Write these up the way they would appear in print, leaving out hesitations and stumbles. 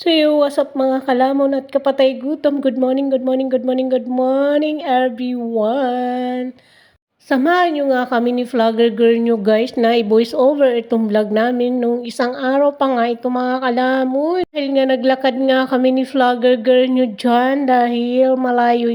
So, what's up mga kalamon at kapatay gutom? Good morning, good morning, good morning, good morning everyone! Samahan nyo nga kami ni Vlogger Girl nyo guys na i-voice over itong vlog namin nung isang araw pa nga ito mga kalamon. Dahil nga naglakad nga kami ni Vlogger Girl nyo dyan dahil malayo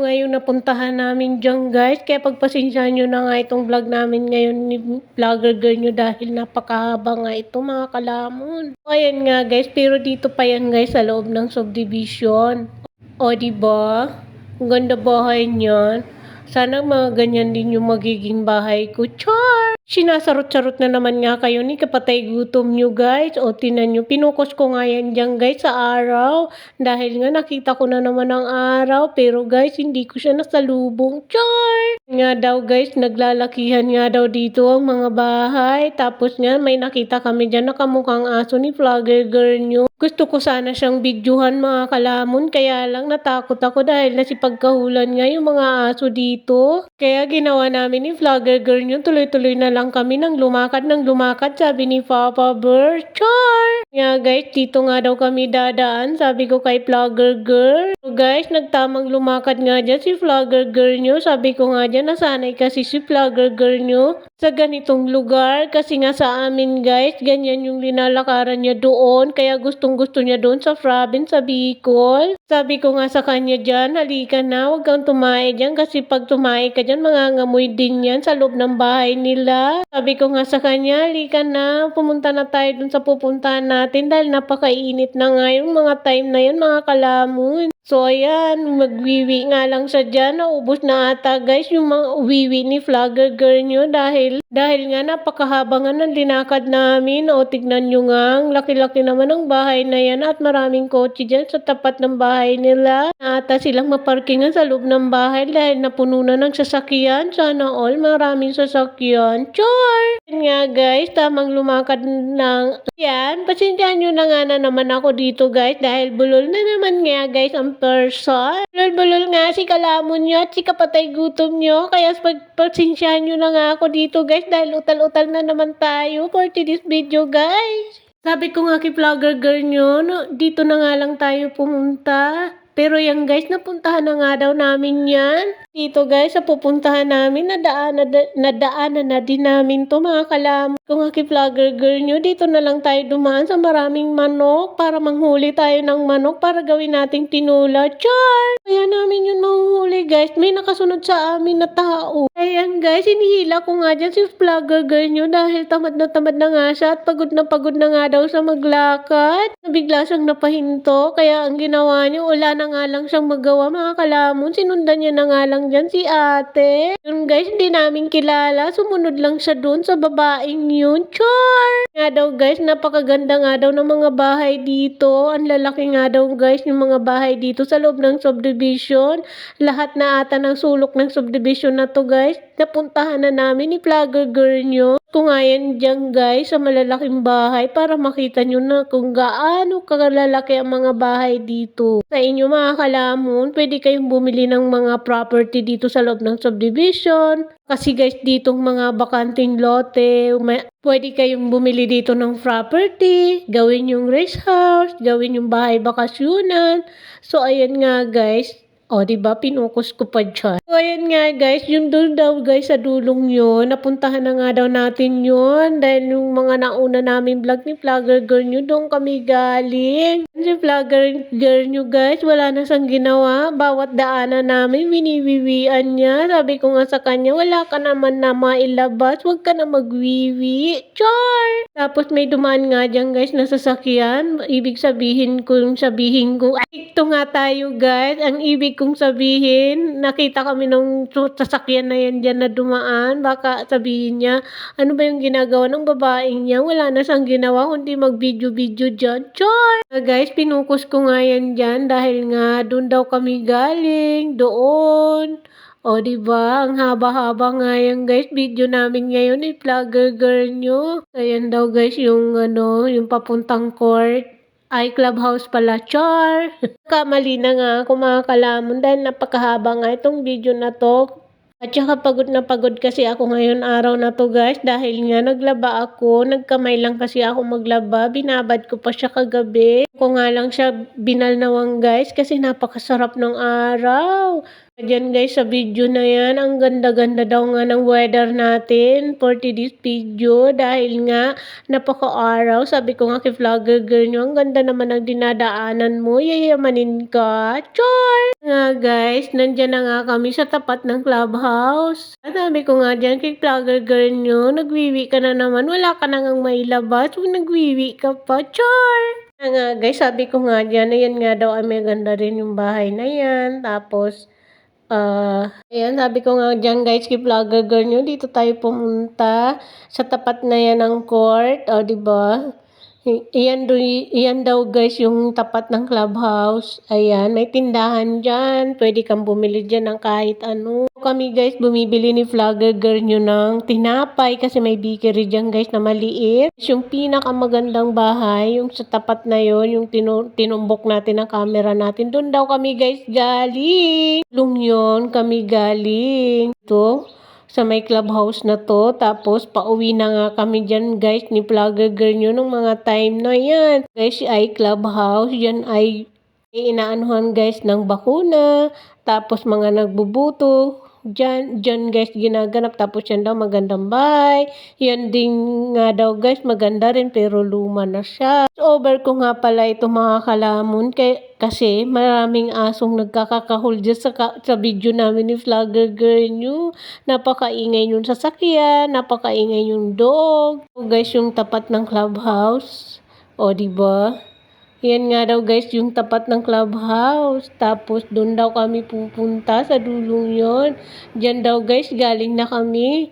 nga yung napuntahan namin dyan guys. Kaya pagpasensyahan nyo na nga itong vlog namin ngayon ni Vlogger Girl nyo dahil napakahaba nga ito mga kalamon. So ayan nga guys, pero dito pa yan guys sa loob ng subdivision. O diba? Ang ganda bahay niyan. Sana mga ganyan din yung magiging bahay ko. Char! Sinasarot-sarot na naman nga kayo ni kapatay gutom nyo guys. O tinan nyo, pinukos ko nga yan dyan guys sa araw. Dahil nga nakita ko na naman ang araw. Pero guys, hindi ko siya nasalubong. Char! Nga daw guys, naglalakihan nga daw dito ang mga bahay. Tapos nga may nakita kami dyan na kamukhang aso ni Vlogger Girl nyo. Gusto ko sana siyang videohan mga kalamon. Kaya lang natakot ako dahil nasipagkahulan nga yung mga aso dito. Kaya ginawa namin ni Vlogger Girl nyo, tuloy-tuloy na lang kami nang lumakad sabi ni Papa Bear. Char! Nga guys, dito nga daw kami dadaan, sabi ko kay Vlogger Girl. So guys, nagtamang lumakad nga dyan si Vlogger Girl nyo. Sabi ko nga dyan, nasanay kasi si Vlogger Girl nyo sa ganitong lugar. Kasi nga sa amin guys, ganyan yung linalakaran niya doon. Kaya gustong gusto niya doon sa province, sa Bicol. Sabi ko nga sa kanya dyan, halika na, huwag kang tumae dyan. Kasi pag tumae ka dyan, mangangamoy din yan sa loob ng bahay nila. Sabi ko nga sa kanya, halika na, pumunta na tayo dun sa pupuntahan natin. Dahil napakainit na nga yung mga time na yan mga kalamon. So ayan, magwiwi nga lang siya dyan. Naubos na ata guys yung mga uwiwi ni Vlogger Girl nyo dahil nga napakahaba nga ng linakad namin. O tignan nyo nga, ang laki-laki naman ng bahay na yan at maraming kotse dyan sa tapat ng bahay nila. Ata silang maparkingan sa loob ng bahay dahil napuno na ng sasakyan. Sana all maraming sasakyan. Char! Yan nga guys, tamang lumakad lang. Yan, pasensyahan nyo na nga na naman ako dito guys dahil bulol na naman nga guys ang person. Bulol-bulol nga si kalamon nyo at si kapatay gutom nyo. Kaya pagpasensyahan nyo na nga ako dito guys dahil utal-utal na naman tayo for today's video guys. Sabi ko nga kay Vlogger Girl nyo, no, dito na nga lang tayo pumunta. Pero yan guys, napuntahan na nga daw namin yan. Dito guys, sa pupuntahan namin, nadaanan na din namin to mga kalamon. Kung nga kay Vlogger Girl nyo, dito na lang tayo dumaan sa maraming manok para manghuli tayo ng manok para gawin nating tinula. Char! Kaya namin yun manghuli guys. May nakasunod sa amin na tao. Ayan guys, inihila ko nga dyan si Vlogger Girl nyo dahil tamad na nga siya at pagod na nga daw sa maglakad. Nabigla siyang napahinto, kaya ang ginawa niyo, wala na nga lang siyang magawa mga kalamon. Sinundan niya na nga lang dyan si ate. Yun guys, hindi namin kilala. Sumunod lang siya dun sa babaeng yun. Char! Nga daw guys, napakaganda nga daw ng mga bahay dito. Ang lalaki nga daw guys yung mga bahay dito sa loob ng subdivision. Lahat na ata ng sulok ng subdivision na to guys, napuntahan na namin ni Vlogger Girl nyo. Kung nga yan dyan guys sa malalaking bahay para makita nyo na kung gaano kalalaki ang mga bahay dito. Sa inyo mga kalamon, pwede kayong bumili ng mga property dito sa loob ng subdivision. Kasi guys, ditong mga bakanting lote, pwede kayong bumili dito ng property, gawin yung rest house, gawin yung bahay bakasyunan. So ayan nga guys. O, diba? Pinukos ko pa dyan. So, ayan nga guys, yung doon daw guys sa dulong yun, napuntahan na nga daw natin yun. Dahil yung mga nauna namin vlog ni Vlogger Girl nyo, doon kami galing. Si Vlogger Girl nyo guys, wala na siyang ginawa. Bawat daanan namin, winiwiwian niya. Sabi ko nga sa kanya, wala ka naman na mailabas, huwag ka na magwiwi. Char! Tapos may dumaan nga dyan guys na sasakyan. Ibig sabihin ko, ito nga tayo guys. Ang ibig kong sabihin, nakita kami ng sasakyan na yan dyan na dumaan. Baka sabihin niya, ano ba yung ginagawa ng babaeng niya? Wala na siyang ginawa kundi mag-video-video dyan. Char! Guys, pinukos ko nga yan dyan dahil nga doon daw kami galing. Doon. O, diba? Ang haba-haba nga yan, guys. Video namin ngayon ni Vlogger Girl nyo. Ayan daw, guys, yung papuntang court. Ay, clubhouse pala, char. Kamali na nga ako mga kalamon dahil napakahaba nga itong video na to. At saka pagod na pagod kasi ako ngayon araw na 'to guys, dahil nga naglaba ako, nagkamay lang kasi ako maglaba, binabad ko pa siya kagabi. Ko nga lang siya binalnawang guys kasi napakasarap ng araw. Diyan guys sa video na yan, ang ganda-ganda daw nga ng weather natin for today's video dahil nga napaka-araw. Sabi ko nga kay vlogger girl nyo, ang ganda naman ng dinadaanan mo, yayamanin ka. Char! Nga guys, nandyan na nga kami sa tapat ng clubhouse. At sabi ko nga dyan kay vlogger girl nyo, nagwiwi ka na naman, wala ka na ngang mailabas, nagwiwi ka pa. Char! Nga guys, sabi ko nga dyan, ayan nga daw ay may ganda rin yung bahay na yan. Tapos, ayan, sabi ko nga dyan guys, kay vlogger girl nyo, dito tayo pumunta sa tapat na yan ng court, o diba? Iyan daw guys yung tapat ng clubhouse. Ayan, may tindahan dyan. Pwede kang bumili dyan ng kahit ano. Kami guys, bumibili ni vlogger girl nyo ng tinapay kasi may bakery dyan guys na maliit. Yung pinakamagandang bahay, yung sa tapat na yon, yung tinumbok natin ang camera natin. Doon daw kami guys galing. Lung yun, kami galing. Ito sa may clubhouse na to. Tapos, pauwi na nga kami dyan, guys, ni vlogger girl nyo nung mga time na yan. Guys, ay clubhouse. Yan ay inaanuhan, guys, ng bakuna. Tapos, mga nagbubuto. Dyan guys ginaganap, tapos yan daw magandang bahay, yan din nga daw guys maganda rin pero luma na siya. Over ko nga pala ito mga kalamon kasi maraming asong nagkakakahol dyan sa video namin ni vlogger girl nyo. Napakaingay yung sasakyan, napakaingay yung dog. So guys, yung tapat ng clubhouse, o diba? Yan nga daw guys yung tapat ng clubhouse. Tapos doon daw kami pupunta sa dulong yon. Diyan daw guys galing na kami.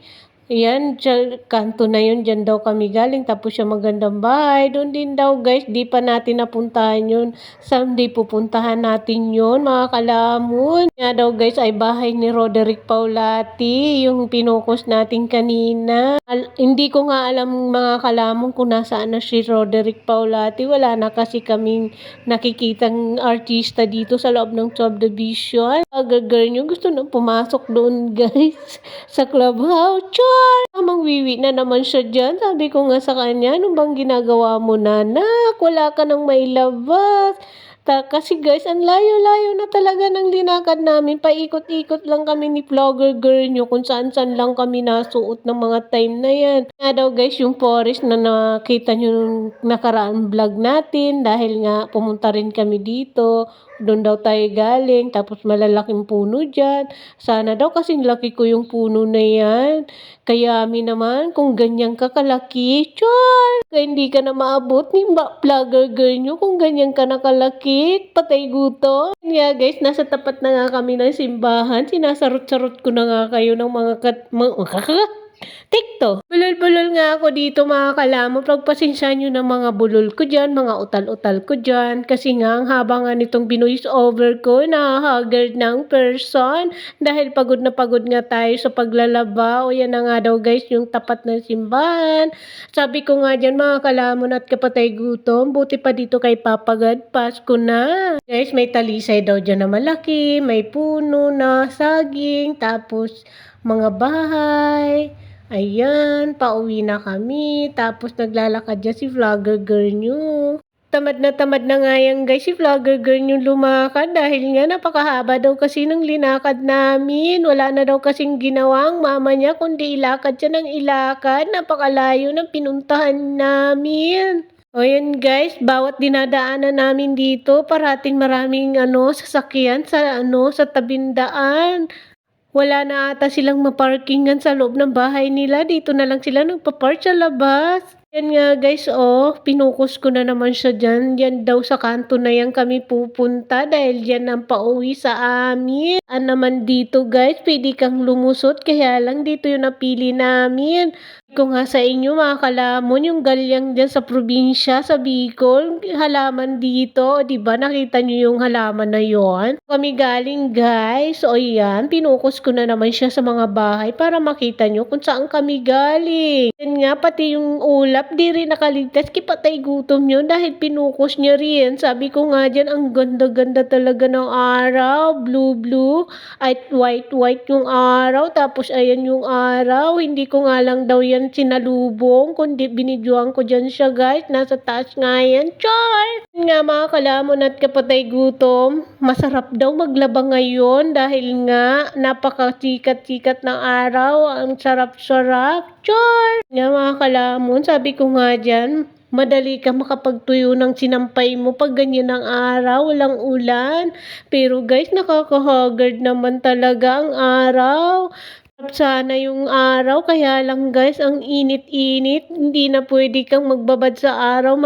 Yan, kanto na yun, dyan daw kami galing. Tapos siya magandang bahay. Doon din daw guys, di pa natin napuntahan yun. Someday pupuntahan natin yun, mga kalamon. Nga daw guys ay bahay ni Roderick Paulati, yung pinokos natin kanina. Hindi ko nga alam mga kalamon kung nasaan na si Roderick Paulati. Wala na kasi kaming nakikitang artista dito sa loob ng subdivision. Girl nyo, gusto nang pumasok doon guys sa clubhouse. Tamang wiwi na naman siya dyan. Sabi ko nga sa kanya, ano bang ginagawa mo nanak? Wala ka nang mailabas. Kasi guys, ang layo-layo na talaga ng linakad namin. Paikot-ikot lang kami ni vlogger girl nyo kung saan-saan lang kami nasuot ng mga time na yan. Nga daw guys, yung forest na nakita nyo nung nakaraan vlog natin dahil nga pumunta rin kami dito. Doon daw tayo galing, tapos malalaking puno dyan. Sana daw kasing laki ko yung puno na yan. Kaya naman, kung ganyan ka kalaki, kaya hindi ka na maabot ni vlogger girl nyo kung ganyan ka na kalaki, patay gutom. Kaya guys, nasa tapat na nga kami ng simbahan. Sinasarot-sarot ko na nga kayo ng mga TikTok. Bulol-bulol nga ako dito mga kalamo. Pagpasensya nyo ng mga bulol ko dyan, mga utal-utal ko dyan. Kasi nga, ang haba nga nitong binoise over ko, nakahagard ng person. Dahil pagod na pagod nga tayo sa paglalaba. O yan na nga daw guys, yung tapat ng simbahan. Sabi ko nga dyan mga kalamon at kapatay gutom, buti pa dito kay Papa God, Pasko na. Guys, may talisay daw dyan na malaki, may puno na saging, tapos mga bahay. Ayan, pauwi na kami. Tapos naglalakad dyan si vlogger girl nyo. Tamad na nga yan guys si vlogger girl nyo lumakad dahil nga napakahaba daw kasi ng linakad namin. Wala na daw kasing ginawa ang mama niya kundi ilakad siya ng ilakad. Napakalayo ng pinuntahan namin. O yan guys, bawat dinadaanan namin dito, parating maraming sasakyan sa tabindaan. Wala na ata silang maparkingan sa loob ng bahay nila. Dito na lang sila nagpa-park sa labas. Yan nga guys, pinukos ko na naman siya dyan. Yan daw sa kanto na yan kami pupunta dahil yan ang pauwi sa amin. Naman dito guys, pwede kang lumusot kaya lang dito yung napili namin. Ko nga sa inyo mga kalamon, yung galyang diyan sa probinsya, sa Bicol, halaman dito, 'di ba nakita niyo yung halaman na yon? Kami galing guys, o yan, pinukos ko na naman siya sa mga bahay para makita niyo kung saan kami galing. Yan nga, pati yung ulap, di rin nakaligtas, kipatay gutom yun dahil pinukos niya rin. Sabi ko nga diyan, ang ganda-ganda talaga ng araw, blue-blue, at white-white yung araw, tapos ayan yung araw, hindi ko nga lang daw yan sinalubong, kundi binidyoan ko dyan siya guys, nasa taas nga yan, char! Yun nga mga kalamon at kapatay gutom, masarap daw maglaba ngayon dahil nga napakasikat-sikat ng araw, ang sarap-sarap, char! Nga mga kalamon, sabi ko nga dyan, madali ka makapagtuyo ng sinampay mo pag ganyan ang araw, walang ulan. Pero guys, nakaka-haggard naman talaga ang araw. Sana yung araw, kaya lang guys, ang init-init, hindi na pwede kang magbabad sa araw,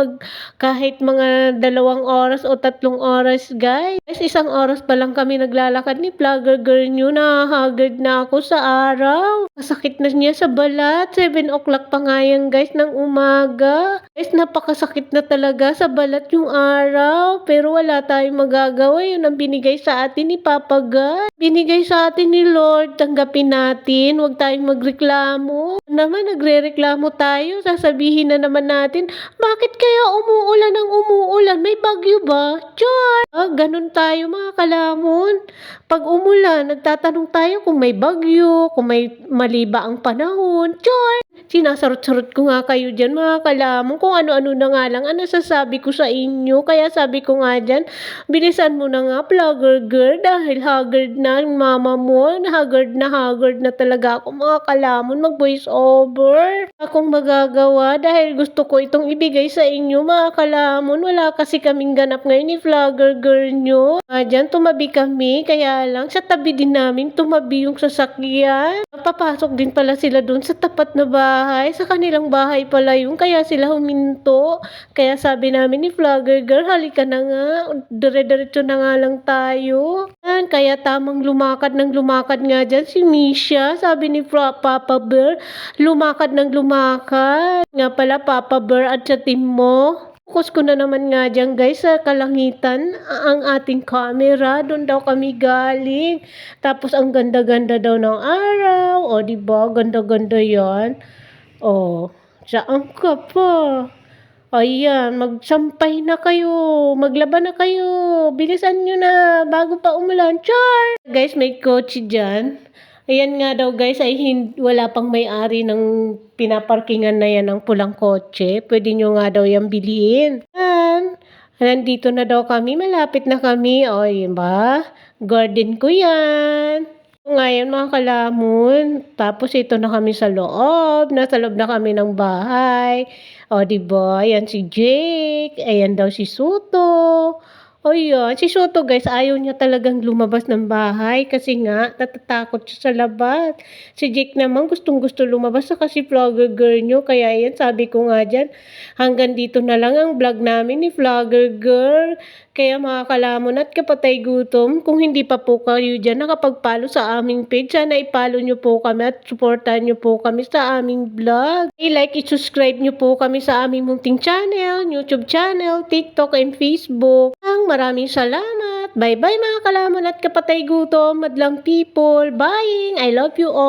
kahit mga 2 oras o 3 oras guys. Guys, 1 oras pa lang kami naglalakad ni vlogger girl nyo, nahahagad na ako sa araw. Masakit na niya sa balat, 7 o'clock pa nga yan guys ng umaga. Guys, napakasakit na talaga sa balat yung araw, pero wala tayong magagawa, yun ang binigay sa atin ni Papa God. Binigay sa atin ni Lord, tanggapin natin, huwag tayong magreklamo. Naman, nagre-reklamo tayo, sasabihin na naman natin, bakit kaya umuulan ng umuulan? May bagyo ba? Char! Ganun tayo mga kalamon. Pag umulan, nagtatanong tayo kung may bagyo, kung may mali ba ang panahon. Char! Sinasarot-sarot ko nga kayo dyan mga kalamon, kung ano-ano na nga lang ang nasasabi ko sa inyo. Kaya sabi ko nga dyan, bilisan mo na nga vlogger girl dahil haggard na ang mama mo. Haggard na talaga ako mga kalamon, mag voice over. Akong magagawa dahil gusto ko itong ibigay sa inyo mga kalamon. Wala kasi kaming ganap ngayon ni vlogger girl nyo. Dyan tumabi kami, kaya lang sa tabi din namin tumabi yung sasakyan. Papasok din pala sila dun sa tapat na bahay. Sa kanilang bahay pala yung kaya sila huminto. Kaya sabi namin ni vlogger girl, halika na nga, dire-diretso na nga lang tayo. Kaya tamang lumakad ng lumakad nga dyan si Misha. Sabi ni Papa Bear, lumakad ng lumakad. Nga pala Papa Bear at sa team mo. Focus ko na naman nga dyan guys sa kalangitan ang ating camera. Doon daw kami galing. Tapos ang ganda-ganda daw ng araw. O diba, ganda-ganda yan. O, saan ka pa? Ayan, magsampay na kayo. Maglaba na kayo. Bilisan nyo na bago pa umulan. Char! Guys, may kotse dyan. Ayan nga daw guys, ay wala pang may-ari ng pinaparkingan na yan ng pulang kotse. Pwede nyo nga daw yan bilhin. Ayan. Nandito na daw kami, malapit na kami. O, yun ba? Garden ko yan. Ngayon mga kalamon, tapos ito na kami sa loob. Nasa loob na kami ng bahay. O, diba? Ayan si Jake. Ayan daw si Suto. O yun, si Soto guys, ayaw niya talagang lumabas ng bahay kasi nga, natatakot siya sa labas. Si Jake naman, gustong-gusto lumabas sa kasi vlogger girl nyo. Kaya yan, sabi ko nga dyan, hanggang dito na lang ang vlog namin ni vlogger girl. Kaya mga kalamon at kapatay gutom, kung hindi pa po kayo dyan nakapag-follow sa aming page, sana i-follow nyo po kami at supportan nyo po kami sa aming vlog. I-like, i-subscribe nyo po kami sa aming munting channel, YouTube channel, TikTok, and Facebook. Maraming salamat. Bye-bye mga kalamon at kapatay gutom, madlang people. Bye! I love you all.